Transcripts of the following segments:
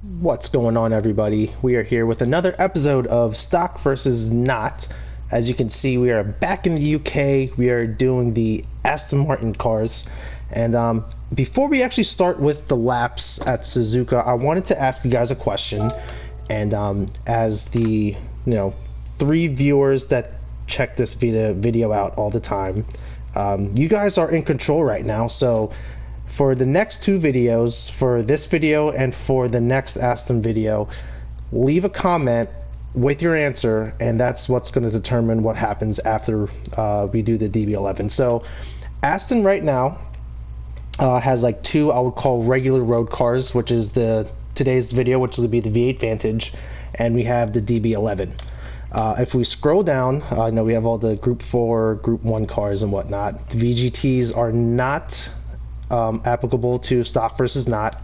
What's going on, everybody? We are here with another episode of Stock versus Not. As you can see, we are back in the UK. We are doing the Aston Martin cars. And before we actually start with the laps at Suzuka, I wanted to ask you guys a question. And as the three viewers that check this video out all the time, you guys are in control right now. So for the next two videos, for this video and for the next Aston video, leave a comment with your answer, and that's what's going to determine what happens after we do the DB11. So Aston right now has like two I would call regular road cars, which is today's video, which will be the V8 Vantage, and we have the DB11. If we scroll down, I know we have all the Group 4, Group 1 cars and whatnot. The VGTs are not applicable to stock versus not.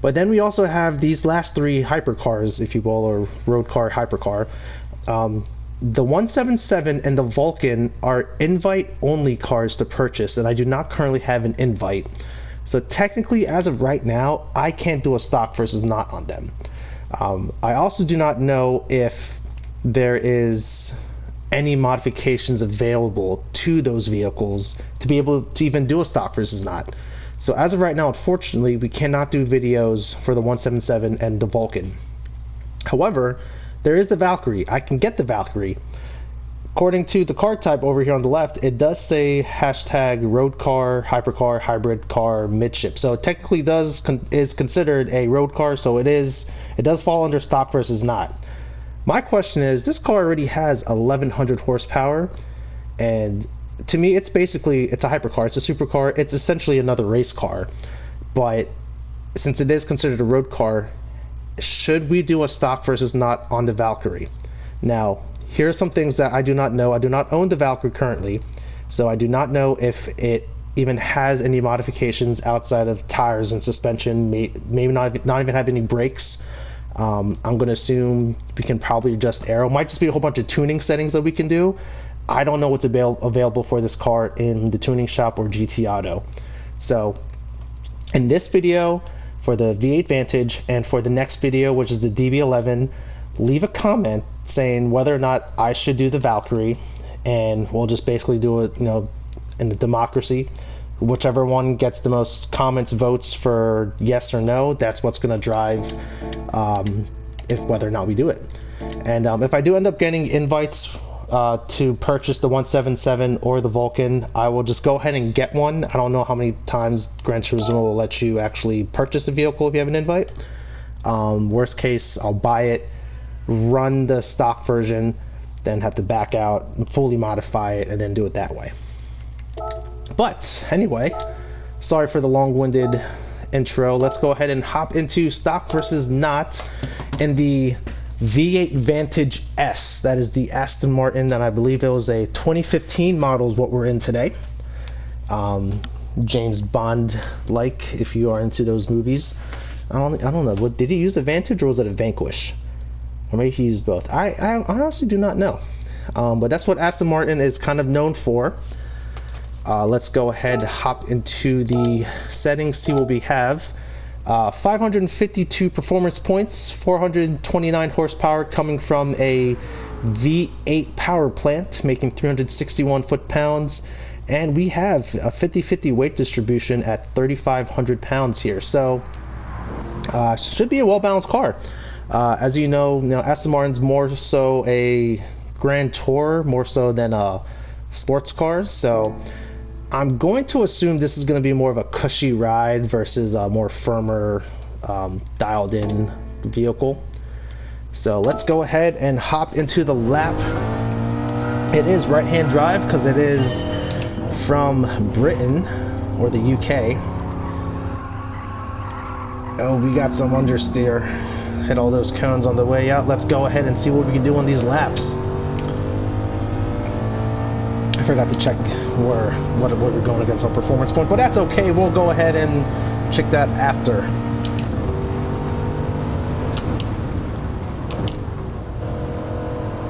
But then we also have these last three hypercars, if you will, or road car hypercar. The 177 and the Vulcan are invite only cars to purchase, and I do not currently have an invite. So technically, as of right now, I can't do a stock versus not on them. I also do not know if there is any modifications available to those vehicles to be able to even do a stock versus not. So as of right now, unfortunately, we cannot do videos for the 177 and the Vulcan. However, there is the Valkyrie. I can get the Valkyrie. According to the car type over here on the left, it does say hashtag road car, hypercar, hybrid car, midship. So it technically is considered a road car, so it does fall under stock versus not. My question is, this car already has 1100 horsepower, and to me, it's a hypercar, it's a supercar, it's essentially another race car. But since it is considered a road car, should we do a stock versus not on the Valkyrie? Now, here are some things that I do not know. I do not own the Valkyrie currently, so I do not know if it even has any modifications outside of tires and suspension, maybe not even have any brakes. I'm going to assume we can probably adjust aero. Might just be a whole bunch of tuning settings that we can do. I don't know what's available for this car in the tuning shop or GT Auto. So in this video for the V8 Vantage and for the next video, which is the DB11, leave a comment saying whether or not I should do the Valkyrie, and we'll just basically do it, in the democracy. Whichever one gets the most comments, votes for yes or no, that's what's going to drive whether or not we do it. And if I do end up getting invites to purchase the 177 or the Vulcan, I will just go ahead and get one. I don't know how many times Gran Turismo will let you actually purchase a vehicle if you have an invite. Worst case, I'll buy it, run the stock version, then have to back out and fully modify it and then do it that way. But anyway, sorry for the long-winded intro. Let's go ahead and hop into stock versus not in the V8 Vantage S. That is the Aston Martin, and I believe it was a 2015 model is what we're in today. James Bond like, if you are into those movies. I don't know. Did he use a Vantage or was it a Vanquish? Or maybe he used both. I honestly do not know. But that's what Aston Martin is kind of known for. Let's go ahead, hop into the settings, see what we have. 552 performance points, 429 horsepower coming from a V8 power plant, making 361 foot-pounds, and we have a 50-50 weight distribution at 3,500 pounds here. So should be a well-balanced car. As you know, Aston Martin's more so a Grand Tour, more so than a sports car. So I'm going to assume this is going to be more of a cushy ride versus a more firmer, dialed-in vehicle. So let's go ahead and hop into the lap. It is right-hand drive because it is from Britain or the UK. Oh, we got some understeer. Hit all those cones on the way out. Let's go ahead and see what we can do on these laps. I forgot to check what we're going against on performance point, but that's okay. We'll go ahead and check that after.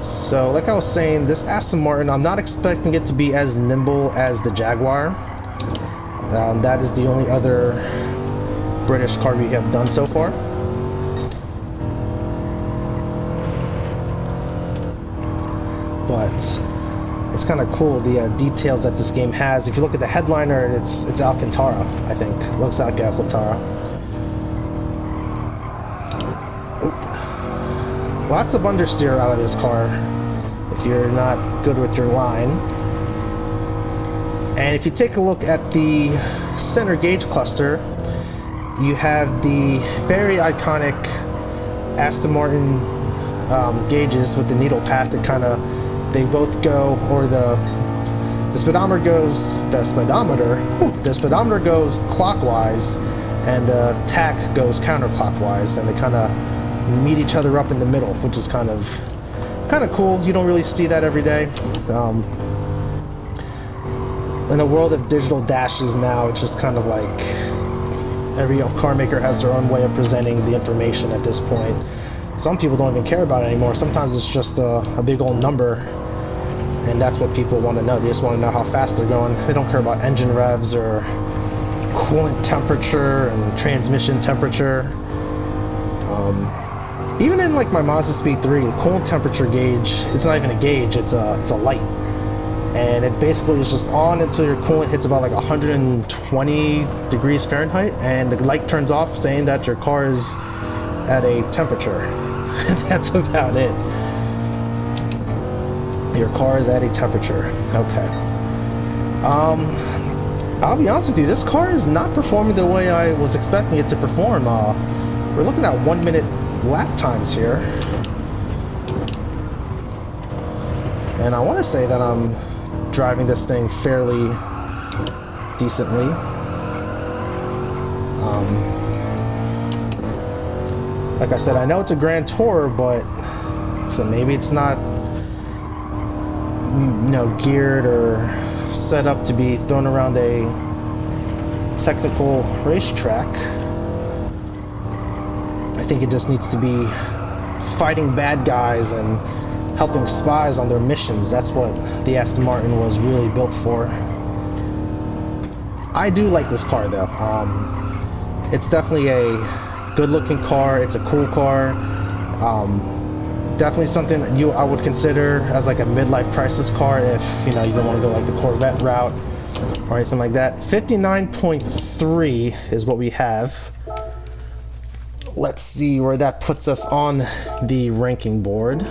So, like I was saying, this Aston Martin, I'm not expecting it to be as nimble as the Jaguar. That is the only other British car we have done so far. but it's kind of cool, the details that this game has. If you look at the headliner, it's Alcantara, I think. Looks like Alcantara. Oop. Lots of understeer out of this car if you're not good with your line. And if you take a look at the center gauge cluster, you have the very iconic Aston Martin gauges with the needle path that kind of, they both go, or the speedometer goes clockwise and the tach goes counterclockwise, and they kind of meet each other up in the middle, which is kind of cool. You don't really see that every day. In a world of digital dashes now, it's just kind of like every car maker has their own way of presenting the information at this point. Some people don't even care about it anymore. Sometimes it's just a big old number, and that's what people want to know. They just want to know how fast they're going. They don't care about engine revs or coolant temperature and transmission temperature. Even in like my Mazda Speed 3, the coolant temperature gauge, it's not even a gauge, it's a light. And it basically is just on until your coolant hits about like 120 degrees Fahrenheit, and the light turns off saying that your car is at a temperature. That's about it. Your car is at a temperature. Okay. I'll be honest with you, this car is not performing the way I was expecting it to perform. We're looking at 1 minute lap times here. And I want to say that I'm driving this thing fairly decently. Like I said, I know it's a Grand Tour, but so maybe it's not, you know, geared or set up to be thrown around a technical racetrack. I think it just needs to be fighting bad guys and helping spies on their missions. That's what the Aston Martin was really built for. I do like this car though. It's definitely a good looking car. It's a cool car. Definitely something that I would consider as like a midlife crisis car if you know you don't want to go like the Corvette route or anything like that. 59.3 is what we have. Let's see where that puts us on the ranking board.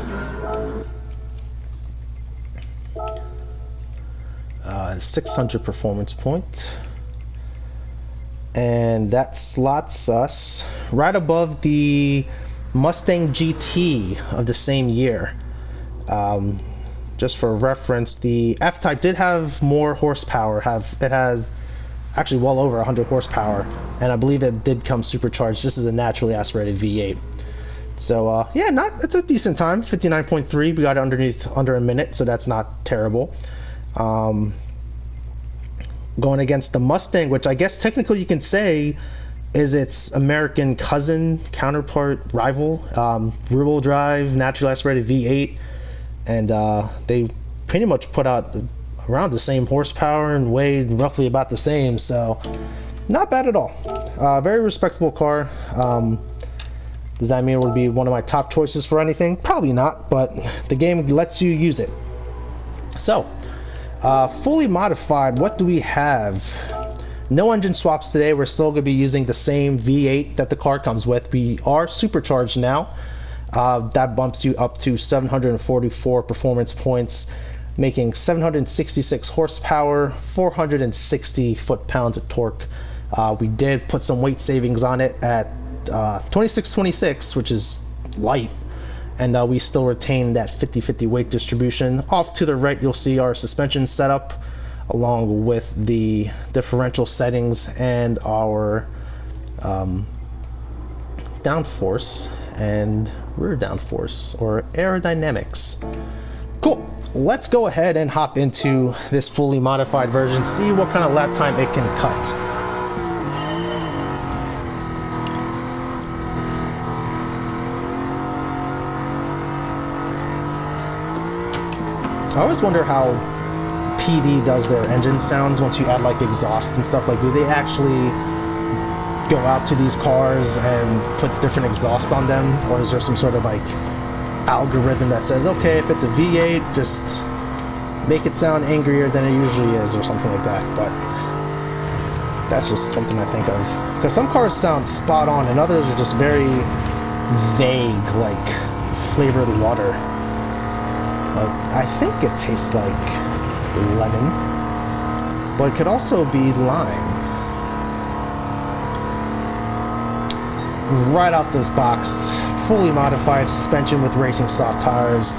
600 performance point, and that slots us right above the Mustang GT of the same year. Just for reference, the F-Type did have more horsepower. It has actually well over 100 horsepower, and I believe it did come supercharged. This is a naturally aspirated V8. So yeah, it's a decent time. 59.3. We got it under a minute, so that's not terrible. Going against the Mustang, which I guess technically you can say is its American cousin, counterpart, rival, rear-wheel drive, naturally aspirated V8, and they pretty much put out around the same horsepower and weighed roughly about the same, so not bad at all. Very respectable car. Does that mean it would be one of my top choices for anything? Probably not, but the game lets you use it. So, fully modified, what do we have? No engine swaps today. We're still going to be using the same V8 that the car comes with. We are supercharged now. That bumps you up to 744 performance points, making 766 horsepower, 460 foot-pounds of torque. We did put some weight savings on it at 2626, which is light. And we still retain that 50-50 weight distribution. Off to the right, you'll see our suspension setup, along with the differential settings and our downforce and rear downforce, or aerodynamics. Cool. Let's go ahead and hop into this fully modified version, see what kind of lap time it can cut. I always wonder how PD does their engine sounds once you add like exhaust and stuff. Like, do they actually go out to these cars and put different exhaust on them, or is there some sort of like algorithm that says, okay, if it's a V8, just make it sound angrier than it usually is, or something like that. But that's just something I think of, because some cars sound spot on and others are just very vague, like flavored water. I think it tastes like lemon, but it could also be lime. Right out this box, fully modified suspension with racing soft tires.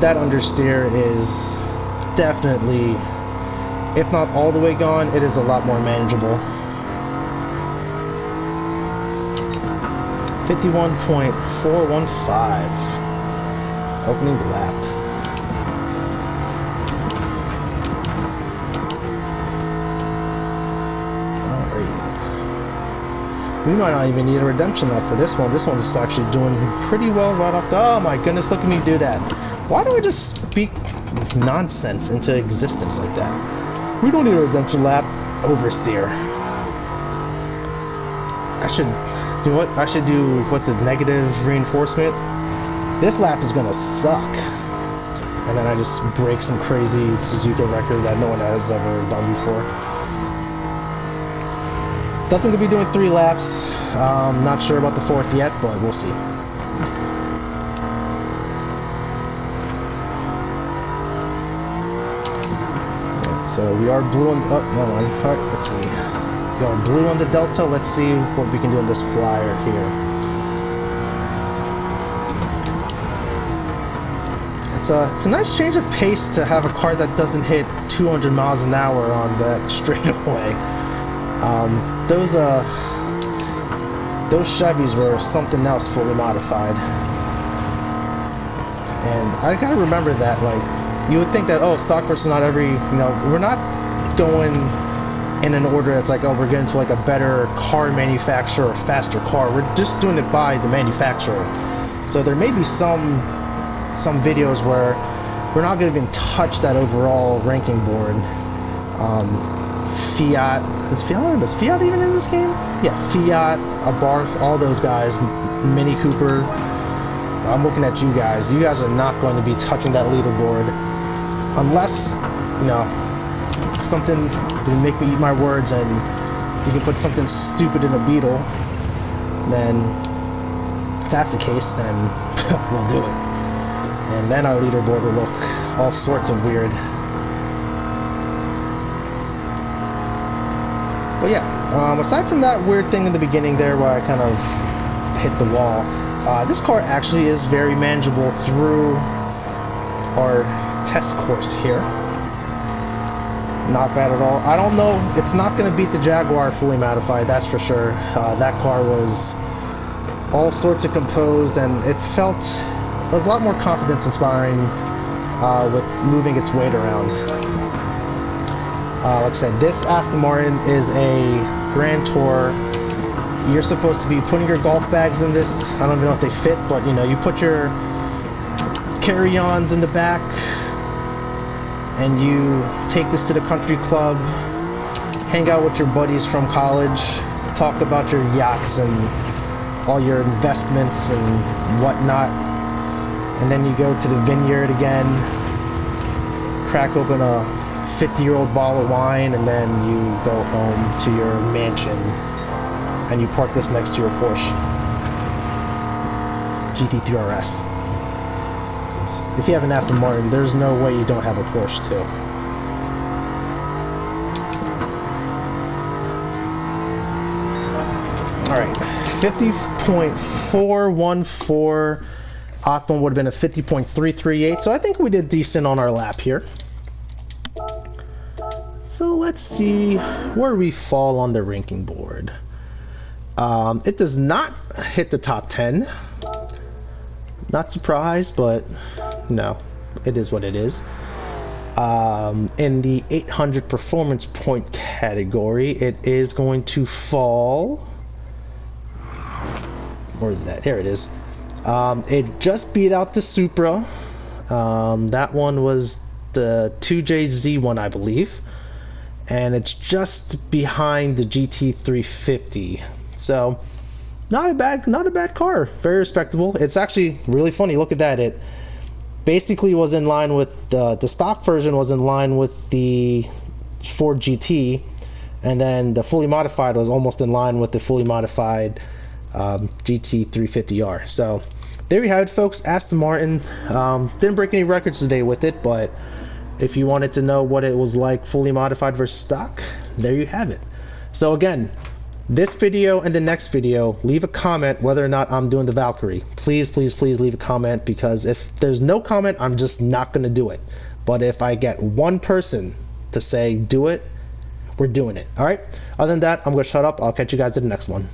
That understeer is definitely, if not all the way gone, it is a lot more manageable. 51.415. Opening lap. We might not even need a redemption lap for this one. This one's actually doing pretty well right off the... Oh my goodness, look at me do that. Why do I just speak nonsense into existence like that? We don't need a redemption lap. Oversteer. I should do what? I should do, what's it, negative reinforcement? This lap is gonna suck. And then I just break some crazy Suzuka record that no one has ever done before. Definitely gonna be doing 3 laps. Not sure about the 4th yet, but we'll see. So we are blue on. Oh, no one. All right, let's see. We are blue on the Delta. Let's see what we can do in this flyer here. It's a nice change of pace to have a car that doesn't hit 200 miles an hour on that straightaway. Those Chevys were something else, fully modified. And I gotta remember that, like, you would think that, oh, stock versus not every, we're not going in an order that's like, oh, we're getting to like a better car manufacturer, faster car. We're just doing it by the manufacturer. So there may be some videos where we're not gonna even touch that overall ranking board. Fiat, is Fiat even in this game? Yeah, Fiat, Abarth, all those guys, Mini Cooper. I'm looking at you guys. You guys are not going to be touching that leaderboard unless, something will make me eat my words and you can put something stupid in a Beetle. Then, if that's the case, then we'll do it. And then our leaderboard will look all sorts of weird. But yeah, aside from that weird thing in the beginning there where I kind of hit the wall, this car actually is very manageable through our test course here. Not bad at all. I don't know, it's not going to beat the Jaguar fully modified, that's for sure. That car was all sorts of composed and it was a lot more confidence inspiring with moving its weight around. Like I said, this Aston Martin is a Grand Tour. You're supposed to be putting your golf bags in this. I don't even know if they fit, but you put your carry-ons in the back and you take this to the country club, hang out with your buddies from college, talk about your yachts and all your investments and whatnot, and then you go to the vineyard again, crack open a 50-year-old bottle of wine, and then you go home to your mansion and you park this next to your Porsche GT3 RS. If you have an Aston Martin, there's no way you don't have a Porsche too. Alright, 50.414. Optimum would have been a 50.338, so I think we did decent on our lap here. So let's see where we fall on the ranking board. It does not hit the top 10. Not surprised, but no, it is what it is. In the 800 performance point category, it is going to fall. Where is that? Here it is. It just beat out the Supra. That one was the 2JZ1, I believe. And it's just behind the GT350. So not a bad car. Very respectable. It's actually really funny. Look at that. It basically was in line with the stock version was in line with the Ford GT, and then the fully modified was almost in line with the fully modified GT 350R. So there you have it, folks. Aston Martin didn't break any records today with it, but if you wanted to know what it was like fully modified versus stock, there you have it. So again, this video and the next video, leave a comment whether or not I'm doing the Valkyrie. Please, please, please leave a comment, because if there's no comment, I'm just not going to do it. But if I get one person to say do it, we're doing it. All right? Other than that, I'm going to shut up. I'll catch you guys in the next one.